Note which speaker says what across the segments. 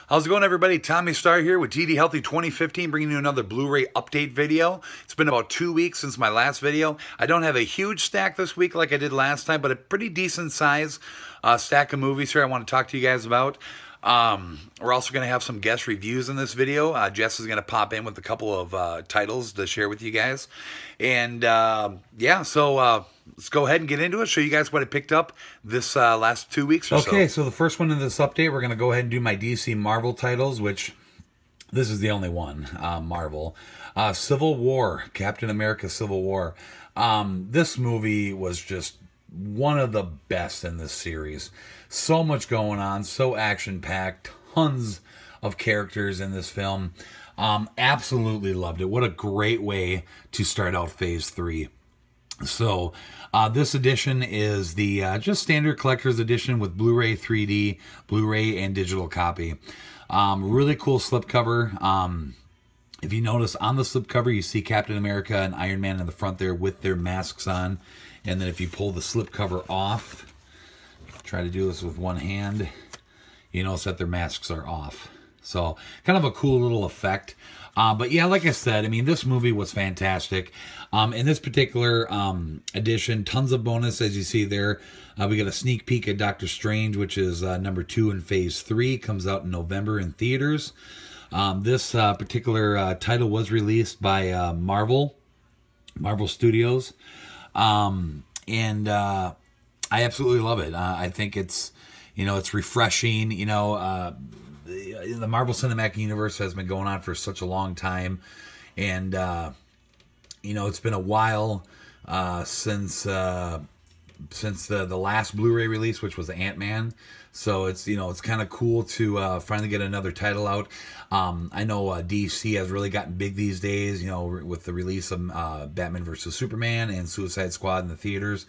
Speaker 1: How's it going, everybody? Tommy Star here with GD Healthy 2015, bringing you another Blu Ray update video. It's been about 2 weeks since my last video. I don't have a huge stack this week like I did last time, but a pretty decent size stack of movies here I want to talk to you guys about. We're also going to have some guest reviews in this video. Jess is going to pop in with a couple of titles to share with you guys. And yeah, so let's go ahead and get into it, show you guys what I picked up this last 2 weeks or so.
Speaker 2: Okay, so the first one in this update, we're going to go ahead and do my DC Marvel titles, which this is the only one, Marvel. Civil War, Captain America Civil War. This movie was just one of the best in this series. So much going on, so action-packed, tons of characters in this film. Absolutely loved it. What a great way to start out Phase 3. So, this edition is the just standard collector's edition with Blu Ray 3D, Blu Ray, and digital copy. Really cool slipcover. If you notice on the slipcover, you see Captain America and Iron Man in the front there with their masks on. And then if you pull the slipcover off, try to do this with one hand, you notice that their masks are off. So, kind of a cool little effect. But yeah, like I said, I mean, this movie was fantastic. In this particular edition, tons of bonus, as you see there. We got a sneak peek at Doctor Strange, which is number 2 in Phase 3. Comes out in November in theaters. This particular title was released by Marvel Studios. I absolutely love it. I think it's, you know, it's refreshing. You know, the Marvel Cinematic Universe has been going on for such a long time, and you know, it's been a while since the last Blu-ray release, which was Ant-Man. So it's, you know, it's kind of cool to finally get another title out. I know DC has really gotten big these days, you know, with the release of Batman vs. Superman and Suicide Squad in the theaters.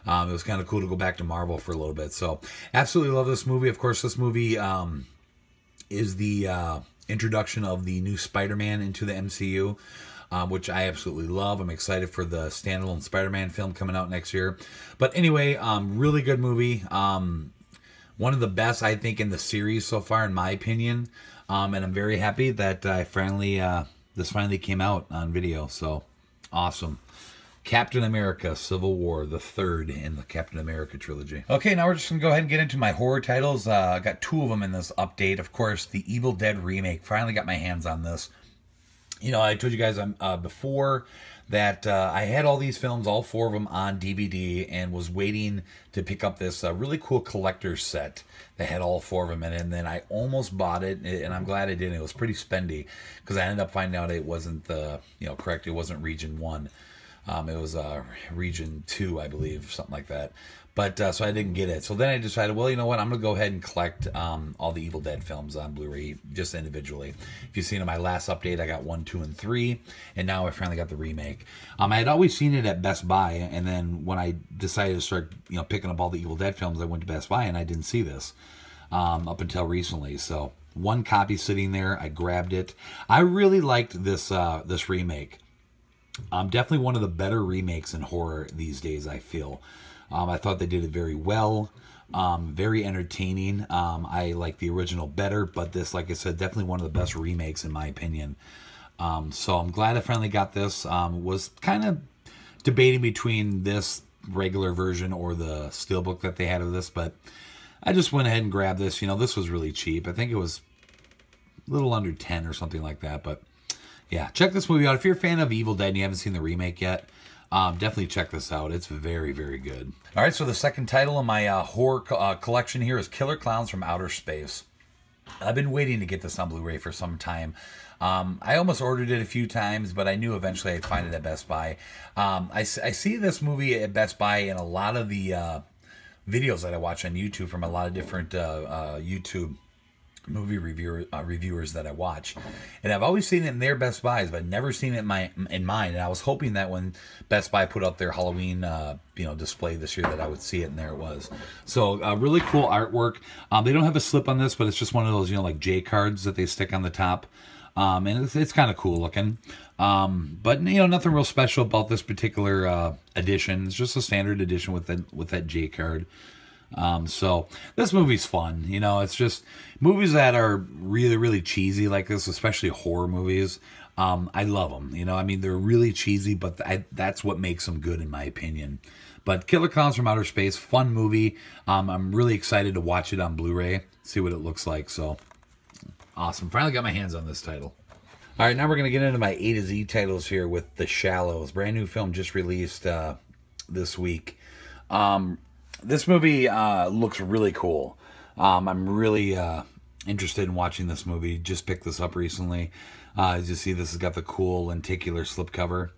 Speaker 2: It was kind of cool to go back to Marvel for a little bit. So absolutely love this movie. Of course, this movie is the introduction of the new Spider-Man into the MCU, which I absolutely love. I'm excited for the standalone Spider-Man film coming out next year. But anyway, really good movie. One of the best, I think, in the series so far, in my opinion. And I'm very happy that I finally this finally came out on video. So awesome. Captain America Civil War, the third in the Captain America trilogy. Okay, now we're just going to go ahead and get into my horror titles. I got 2 of them in this update. Of course, the Evil Dead remake. Finally got my hands on this. You know, I told you guys before that I had all these films, all 4 of them, on DVD, and was waiting to pick up this really cool collector's set that had all 4 of them in it. And then I almost bought it, and I'm glad I didn't. It was pretty spendy, because I ended up finding out it wasn't the, you know, correct. It wasn't Region 1. It was Region 2, I believe, something like that. But so I didn't get it. So then I decided, well, you know what? I'm going to go ahead and collect all the Evil Dead films on Blu-ray just individually. If you've seen in my last update, I got 1, 2, and 3. And now I finally got the remake. I had always seen it at Best Buy. And then when I decided to start, you know, picking up all the Evil Dead films, I went to Best Buy and I didn't see this up until recently. So 1 copy sitting there. I grabbed it. I really liked this this remake. Definitely one of the better remakes in horror these days, I feel. I thought they did it very well. Very entertaining. I like the original better, but this, like I said, definitely one of the best remakes in my opinion. So I'm glad I finally got this. Was kind of debating between this regular version or the steelbook that they had of this, but I just went ahead and grabbed this. You know, this was really cheap. I think it was a little under 10 or something like that, but yeah, check this movie out. If you're a fan of Evil Dead and you haven't seen the remake yet, definitely check this out. It's very, very good. All right, so the second title in my horror collection here is Killer Klowns from Outer Space. I've been waiting to get this on Blu-ray for some time. I almost ordered it a few times, but I knew eventually I'd find it at Best Buy. I see this movie at Best Buy in a lot of the videos that I watch on YouTube from a lot of different YouTube movie reviewers that I watch, and I've always seen it in their Best Buys, but never seen it in mine. And I was hoping that when Best Buy put up their Halloween you know, display this year, that I would see it, and there it was. So really cool artwork. They don't have a slip on this, but it's just one of those, you know, like J cards that they stick on the top, and it's kind of cool looking. But you know, nothing real special about this particular edition. It's just a standard edition with that J card. So this movie's fun. You know, it's just movies that are really, really cheesy like this, especially horror movies. I love them. You know, I mean, they're really cheesy, but that's what makes them good in my opinion. But Killer Klowns from Outer Space, fun movie. I'm really excited to watch it on Blu Ray, see what it looks like. So awesome. Finally got my hands on this title. All right, now we're going to get into my A to Z titles here with The Shallows. Brand new film just released this week. This movie looks really cool. I'm really interested in watching this movie. Just picked this up recently. As you see, this has got the cool lenticular slipcover.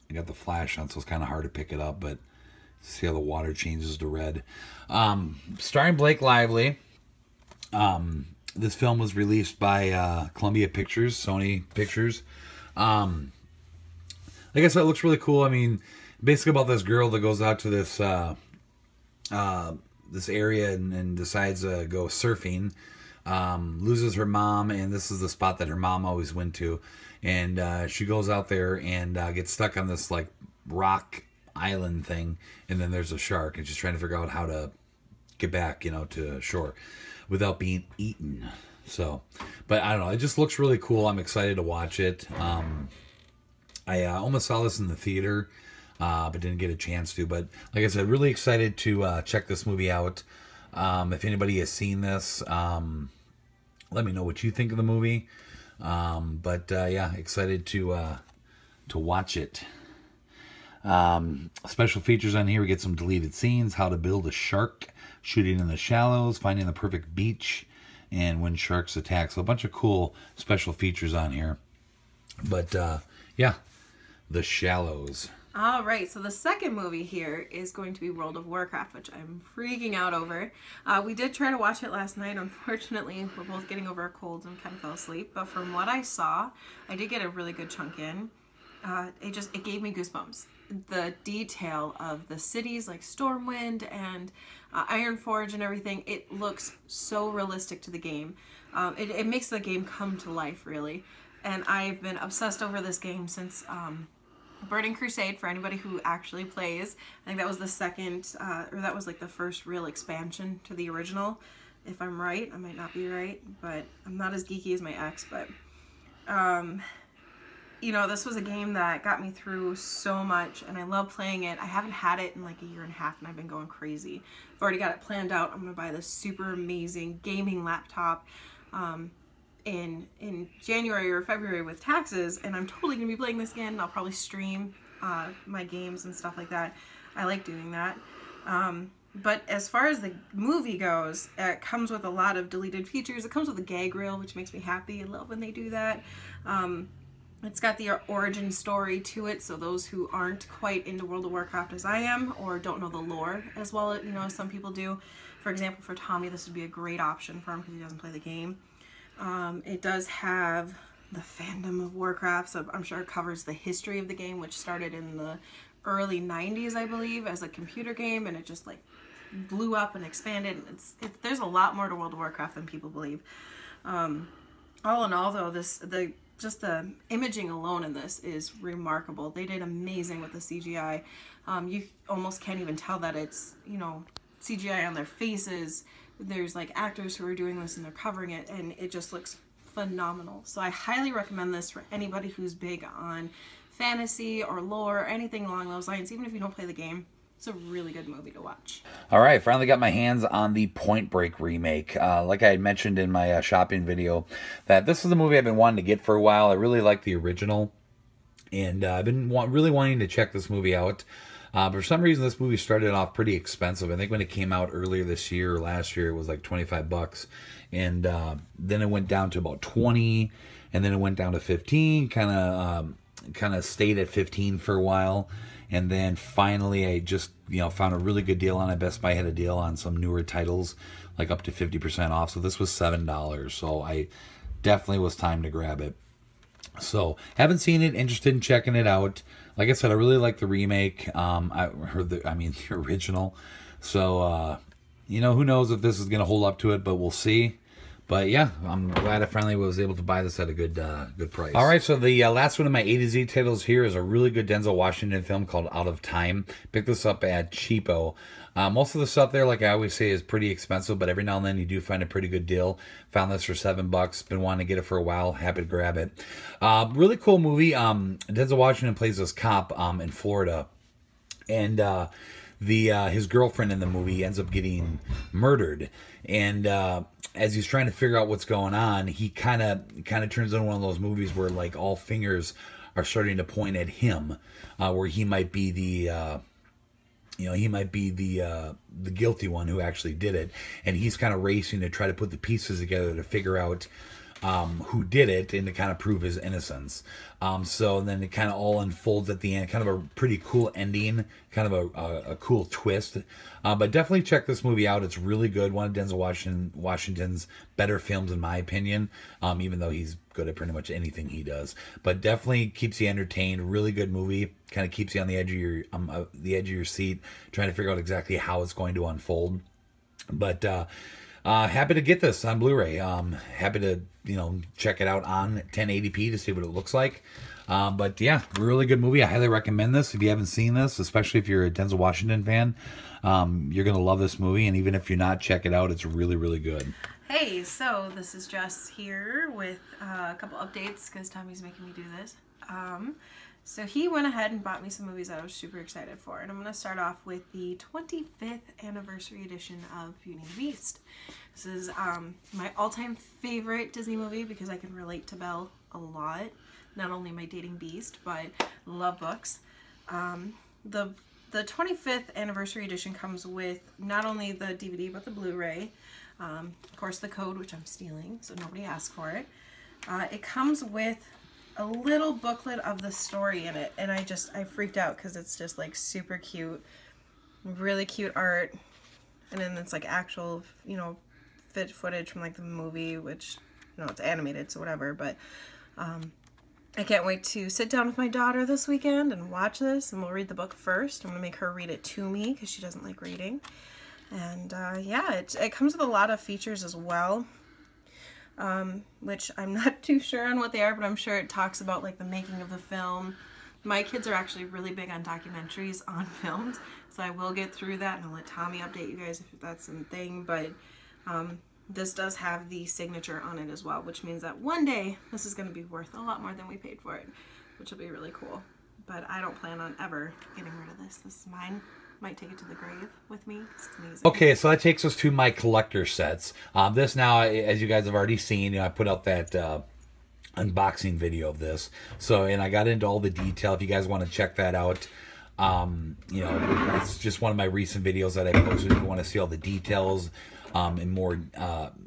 Speaker 2: I got the flash on, so it's kind of hard to pick it up, but see how the water changes to red. Starring Blake Lively. This film was released by Columbia Pictures, Sony Pictures. Like I said, it looks really cool. I mean, basically about this girl that goes out to this this area and decides to go surfing. Loses her mom, and this is the spot that her mom always went to. And she goes out there and gets stuck on this like rock island thing, and then there's a shark, and she's trying to figure out how to get back, you know, to shore without being eaten. So, but I don't know, it just looks really cool. I'm excited to watch it. I almost saw this in the theater, but didn't get a chance to. But like I said, really excited to check this movie out. If anybody has seen this, let me know what you think of the movie. Yeah, excited to watch it. Special features on here, we get some deleted scenes, how to build a shark, shooting in the shallows, finding the perfect beach, and when sharks attack. So a bunch of cool special features on here. But yeah, The Shallows.
Speaker 3: All right, so the second movie here is going to be World of Warcraft, which I'm freaking out over. We did try to watch it last night. Unfortunately, we're both getting over our colds and kind of fell asleep. But from what I saw, I did get a really good chunk in. It gave me goosebumps. The detail of the cities like Stormwind and Ironforge and everything, it looks so realistic to the game. It makes the game come to life, really. And I've been obsessed over this game since Burning Crusade, for anybody who actually plays. I think that was the second, or that was like the first real expansion to the original, if I'm right. I might not be right, but I'm not as geeky as my ex, but you know, this was a game that got me through so much, and I love playing it. I haven't had it in like a year and a half, and I've been going crazy. I've already got it planned out. I'm going to buy this super amazing gaming laptop in January or February with taxes, and I'm totally going to be playing this again. I'll probably stream my games and stuff like that. I like doing that. But as far as the movie goes, it comes with a lot of deleted features. It comes with a gag reel, which makes me happy. I love when they do that. It's got the origin story to it, so those who aren't quite into World of Warcraft as I am, or don't know the lore as well, you know, as some people do. For example, for Tommy, this would be a great option for him because he doesn't play the game. It does have the fandom of Warcraft, so I'm sure it covers the history of the game, which started in the early 90s, I believe, as a computer game, and it just like blew up and expanded. There's a lot more to World of Warcraft than people believe. All in all, though, just the imaging alone in this is remarkable. They did amazing with the CGI. You almost can't even tell that it's, you know, CGI on their faces. There's like actors who are doing this and they're covering it, and it just looks phenomenal. So I highly recommend this for anybody who's big on fantasy or lore or anything along those lines, even if you don't play the game. It's a really good movie to watch.
Speaker 2: All right, finally got my hands on the Point Break remake. Like I had mentioned in my shopping video, that this is a movie I've been wanting to get for a while. I really like the original, and I've been really wanting to check this movie out. But for some reason, this movie started off pretty expensive. I think when it came out earlier this year or last year, it was like $25, and then it went down to about 20, and then it went down to 15. Kind of stayed at 15 for a while. And then finally, I just, you know, found a really good deal on it. Best Buy had a deal on some newer titles, like up to 50% off. So this was $7. So I definitely was time to grab it. So haven't seen it. Interested in checking it out. Like I said, I really like the remake. The original. So you know, who knows if this is going to hold up to it, but we'll see. But yeah, I'm glad I finally was able to buy this at a good price. All right, so the last one of my A to Z titles here is a really good Denzel Washington film called Out of Time. Picked this up at Cheapo. Most of the stuff there, like I always say, is pretty expensive, but every now and then you do find a pretty good deal. Found this for $7. Been wanting to get it for a while. Happy to grab it. Really cool movie. Denzel Washington plays this cop in Florida, and his girlfriend in the movie ends up getting murdered, and as he's trying to figure out what's going on, he kind of turns into one of those movies where like all fingers are starting to point at him, where he might be the the guilty one who actually did it, and he's kind of racing to try to put the pieces together to figure out who did it and to kind of prove his innocence. So then it kind of all unfolds at the end. Kind of a pretty cool ending, kind of a cool twist. But definitely check this movie out. It's really good. One of Denzel Washington's better films, in my opinion, even though he's good at pretty much anything he does. But definitely keeps you entertained. Really good movie. Kind of keeps you on the edge of your seat, trying to figure out exactly how it's going to unfold. But happy to get this on Blu Ray. Happy to check it out on 1080p to see what it looks like. But yeah, really good movie. I highly recommend this if you haven't seen this, especially if you're a Denzel Washington fan. You're gonna love this movie, and even if you're not, check it out. It's really, really good.
Speaker 3: Hey, so this is Jess here with a couple updates because Tommy's making me do this. So he went ahead and bought me some movies that I was super excited for, and I'm going to start off with the 25th anniversary edition of Beauty and the Beast. This is my all-time favorite Disney movie because I can relate to Belle a lot. Not only am I dating Beast, but love books. The 25th anniversary edition comes with not only the DVD but the Blu Ray. Of course, the code, which I'm stealing, so nobody asked for it. It comes with a little booklet of the story in it, and I freaked out because it's just like super cute, really cute art, and then it's like actual fit footage from like the movie, which it's animated, so whatever. But I can't wait to sit down with my daughter this weekend and watch this, and we'll read the book first. I'm gonna make her read it to me because she doesn't like reading. And yeah, it comes with a lot of features as well, which I'm not too sure on what they are, but I'm sure it talks about like the making of the film. My kids are actually really big on documentaries on films, so I will get through that, and I'll let Tommy update you guys if that's something. But this does have the signature on it as well, which means that one day this is going to be worth a lot more than we paid for it, which will be really cool. But I don't plan on ever getting rid of this. This is mine. Might take it to the grave with me. It's amazing.
Speaker 2: Okay, so that takes us to my collector sets. This now, as you guys have already seen, I put out that unboxing video of this. So, and I got into all the detail. If you guys want to check that out, it's just one of my recent videos that I posted. If you want to see all the details and more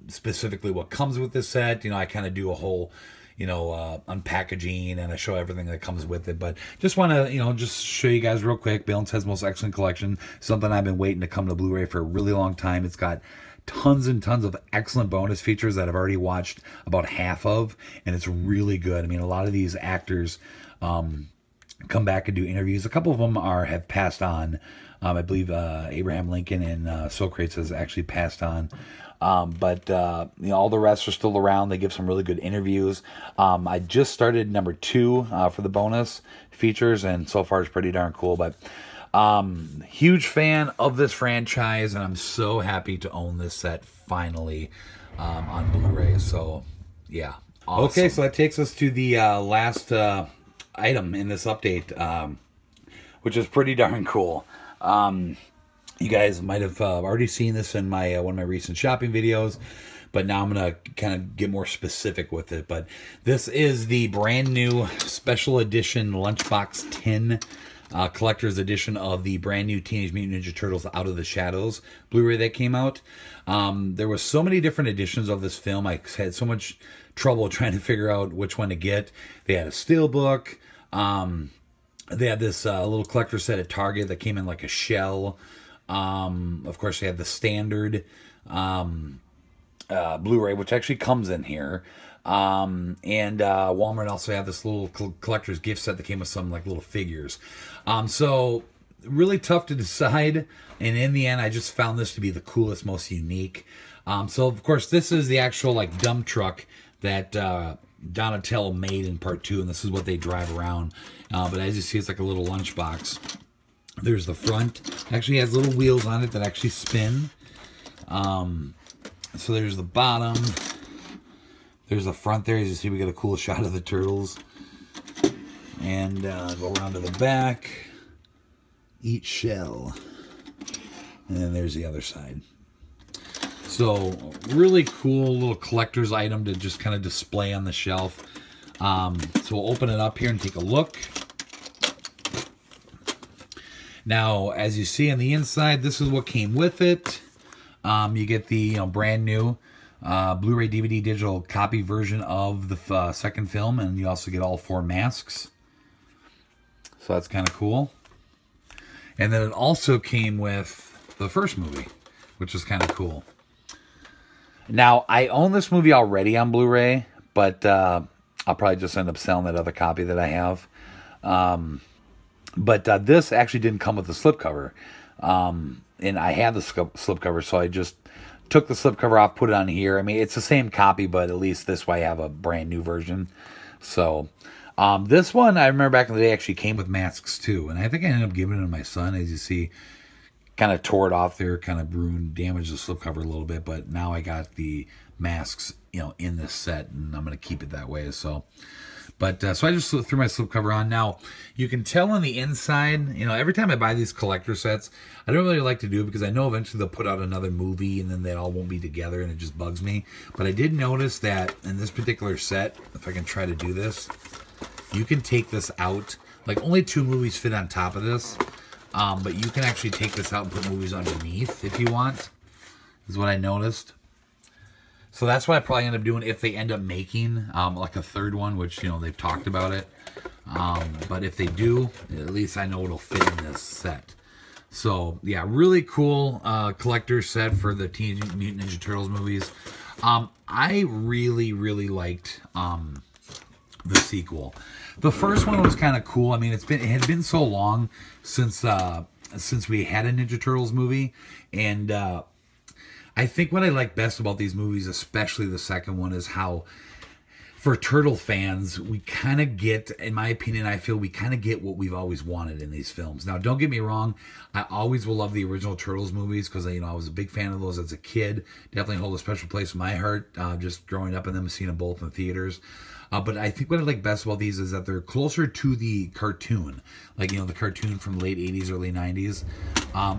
Speaker 2: specifically what comes with this set, I kind of do a whole unpackaging, and I show everything that comes with it. But just want to, just show you guys real quick. Bill & Ted's Most Excellent Collection, something I've been waiting to come to Blu-ray for a really long time. It's got tons and tons of excellent bonus features that I've already watched about half of, and it's really good. I mean, a lot of these actors come back and do interviews. A couple of them have passed on. I believe Abraham Lincoln and Socrates has actually passed on. But all the rest are still around. They give some really good interviews. I just started number 2 for the bonus features, and so far it's pretty darn cool. But huge fan of this franchise, and I'm so happy to own this set finally on Blu-ray. So yeah, awesome. Okay, so that takes us to the last item in this update, which is pretty darn cool. You guys might have already seen this in my one of my recent shopping videos, but now I'm going to kind of get more specific with it. But this is the brand new special edition Lunchbox 10 collector's edition of the brand new Teenage Mutant Ninja Turtles Out of the Shadows Blu-ray that came out. There was so many different editions of this film. I had so much trouble trying to figure out which one to get. They had a steelbook. They had this little collector set at Target that came in like a shell. Of course, they had the standard Blu-ray, which actually comes in here. And Walmart also had this little collector's gift set that came with some like little figures. So really tough to decide. And in the end, I just found this to be the coolest, most unique. So, of course, this is the actual, like, dump truck that Donatello made in part 2, and this is what they drive around. But as you see, it's like a little lunchbox. There's the front. It actually has little wheels on it that actually spin. So there's the bottom. There's the front there. As you see, we get a cool shot of the turtles. And go around to the back. Eat shell. And then there's the other side. So, really cool little collector's item to just kind of display on the shelf. So we'll open it up here and take a look. Now, as you see on the inside, this is what came with it. You get the brand new Blu Ray DVD digital copy version of the second film, and you also get all 4 masks. So that's kind of cool. And then it also came with the first movie, which is kind of cool. Now, I own this movie already on Blu Ray, but I'll probably just end up selling that other copy that I have. But this actually didn't come with the slipcover. And I had the slipcover, so I just took the slipcover off, put it on here. I mean, it's the same copy, but at least this way I have a brand new version. So, this one, I remember back in the day, actually came with masks too. And I think I ended up giving it to my son, as you see. Kind of tore it off there, kind of ruined, damaged the slipcover a little bit. But now I got the masks, in this set, and I'm going to keep it that way. So, but so I just threw my slipcover on. Now, you can tell on the inside, every time I buy these collector sets, I don't really like to do it because I know eventually they'll put out another movie and then they all won't be together and it just bugs me. But I did notice that in this particular set, if I can try to do this, you can take this out. Like, only 2 movies fit on top of this. But you can actually take this out and put movies underneath if you want, is what I noticed. So that's what I probably end up doing if they end up making like a third one, which, they've talked about it. But if they do, at least I know it'll fit in this set. So, yeah, really cool collector's set for the Teenage Mutant Ninja Turtles movies. I really, really liked the sequel. The first one was kind of cool. I mean, it had been so long since we had a Ninja Turtles movie, and I think what I like best about these movies, especially the second one, is how, for Turtle fans, we kind of get, in my opinion, I feel we kind of get what we've always wanted in these films. Now, don't get me wrong, I always will love the original Turtles movies because, I was a big fan of those as a kid. Definitely hold a special place in my heart, just growing up in them and seeing them both in theaters. But I think what I like best about these is that they're closer to the cartoon. Like, the cartoon from late 80s, early 90s.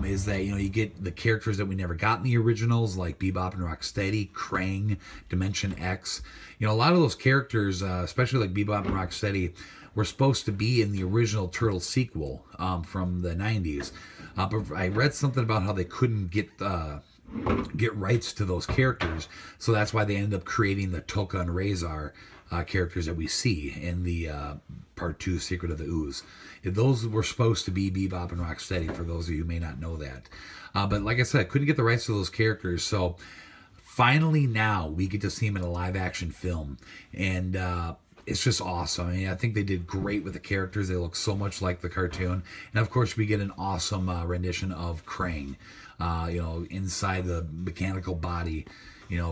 Speaker 2: Is that, you get the characters that we never got in the originals, like Bebop and Rocksteady, Krang, Dimension X. A lot of those characters, especially like Bebop and Rocksteady, were supposed to be in the original Turtles sequel from the 90s. But I read something about how they couldn't get rights to those characters. So that's why they ended up creating the Tokka and Razor characters that we see in the Part 2 Secret of the Ooze. Those were supposed to be Bebop and Rocksteady, for those of you who may not know that. But like I said, I couldn't get the rights to those characters, so finally now we get to see them in a live-action film. And it's just awesome. I mean, I think they did great with the characters. They look so much like the cartoon. And of course, we get an awesome rendition of Krang, inside the mechanical body.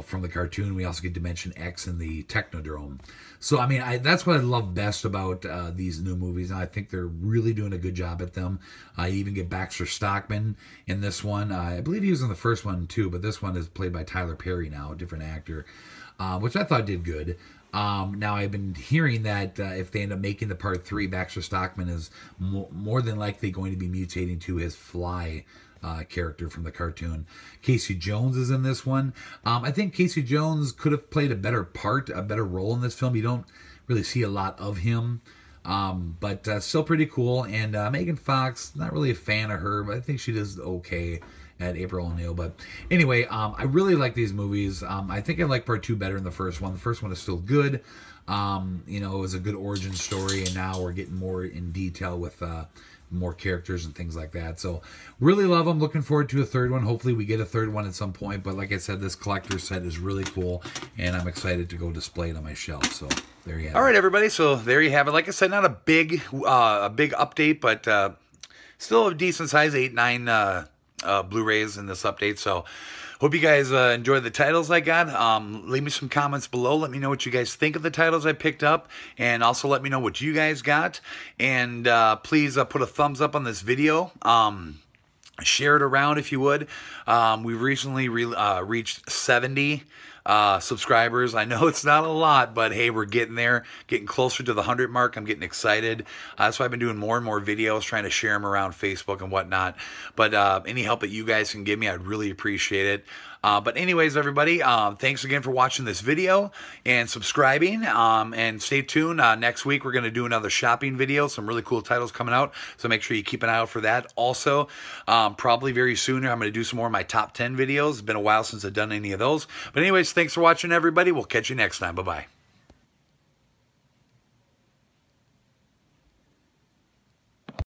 Speaker 2: From the cartoon. We also get Dimension X in the Technodrome. So, I mean, that's what I love best about these new movies. And I think they're really doing a good job at them. You even get Baxter Stockman in this one. I believe he was in the first one, too. But this one is played by Tyler Perry now, a different actor, which I thought did good. Now, I've been hearing that if they end up making the Part 3, Baxter Stockman is more than likely going to be mutating to his Fly character from the cartoon. Casey Jones is in this one. I think Casey Jones could have played a better part, a better role in this film. You don't really see a lot of him, but still pretty cool. And Megan Fox, not really a fan of her, but I think she does okay at April O'Neil. But anyway, I really like these movies. I think I like Part 2 better than the first one. The first one is still good. It was a good origin story, and now we're getting more in detail with more characters and things like that. So really love them. Looking forward to a third one. Hopefully we get a third one at some point. But like I said, this collector set is really cool, and I'm excited to go display it on my shelf. So there you have it.
Speaker 1: All right, everybody. So there you have it. Like I said, not a big update, but still a decent size 8-9 Blu-rays in this update. So Hope you guys enjoyed the titles I got. Leave me some comments below. Let me know what you guys think of the titles I picked up. And also let me know what you guys got. And please put a thumbs up on this video. Share it around if you would. We've recently reached 70 subscribers. I know it's not a lot, but hey, we're getting there, getting closer to the 100 mark. I'm getting excited. That's why I've been doing more and more videos, trying to share them around Facebook and whatnot. But any help that you guys can give me, I'd really appreciate it. But anyways, everybody, thanks again for watching this video and subscribing. And stay tuned. Next week, we're going to do another shopping video. Some really cool titles coming out. So make sure you keep an eye out for that. Also, probably very soon, I'm going to do some more of my top 10 videos. It's been a while since I've done any of those. But anyways, thanks for watching, everybody. We'll catch you next time. Bye-bye.